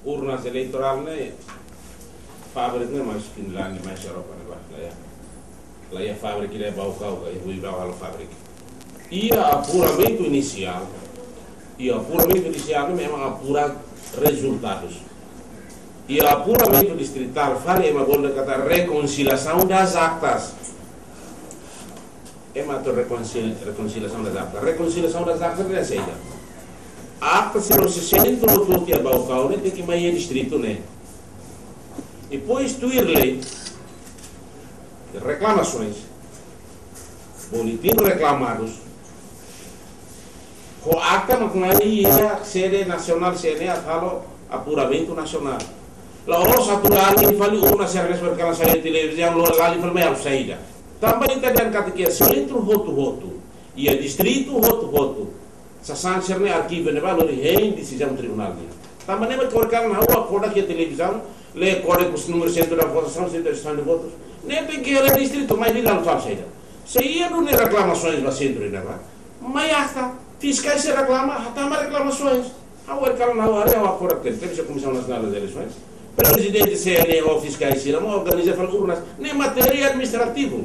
Urnas eleitoralne favoritnya masukin lani masyarakat lah ya fabrik ini bau kau ibu kalau fabrik apuramento inicial memang apura resultados apuramento distrital fale uma bola kata reconciliação das actas reconciliação das actas é seja acta se não se sente no todo que bau kau né tem que mais distrito né e depois tu ir lei reclamações, boletins reclamados, com acta makunai ia sede nacional sede atalo apuramento nacional. La orang satu lagi fali una service berkala saya televisão lo lali fali mai saída. Também italian kata centro voto ia distrito voto. Sasan serne arquivo ne valori hein decisão tribunal dia. Também nem berkala na rua koda que televisão le kode com número centro da votação centro de votos. Nem tem que ir ao distrito, mas ele não faz saída. Se ia não ter reclamações no centro, mas hasta fiscais se reclama, hasta mais reclamações. Agora, cara, na hora, eu acordo que temos a Comissão Nacional das Eleições, presidente CNE ou fiscais se não organiza urnas, nem matéria administrativo.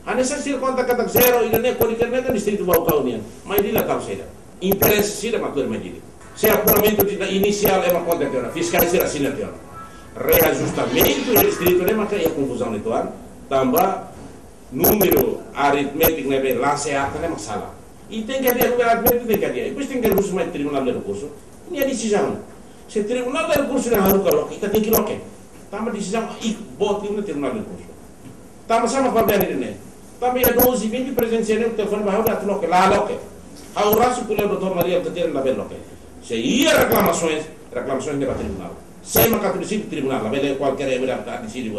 A necessidade conta cada zero e nem pode ter nem distrito Balcão, mas ele não faz saída. Imprensa se não matou mais ele. Se apuramento inicial é uma conta que fiscais se assina que reajustamento do distrito nem matéria confusão eleitoral, também número aritmético né lá se ata nem masalah. E tem que haver número aritmético tem que haver. Depois tem que recurso mais tribunal de recurso. Nem a decisão. Se tribunal de recurso não harus kalau kita tem que loke. Também decisão e bote no tribunal de recurso. Também sama papel ini. Também a 12:20 presencialnya telefone bahwa dah loke lá loke. A oração pula doutor Maria que tem na bel loke. Se ia reclamações de tribunal. Sem uma catolicismo tribunal, a ver qualquer empresa decide o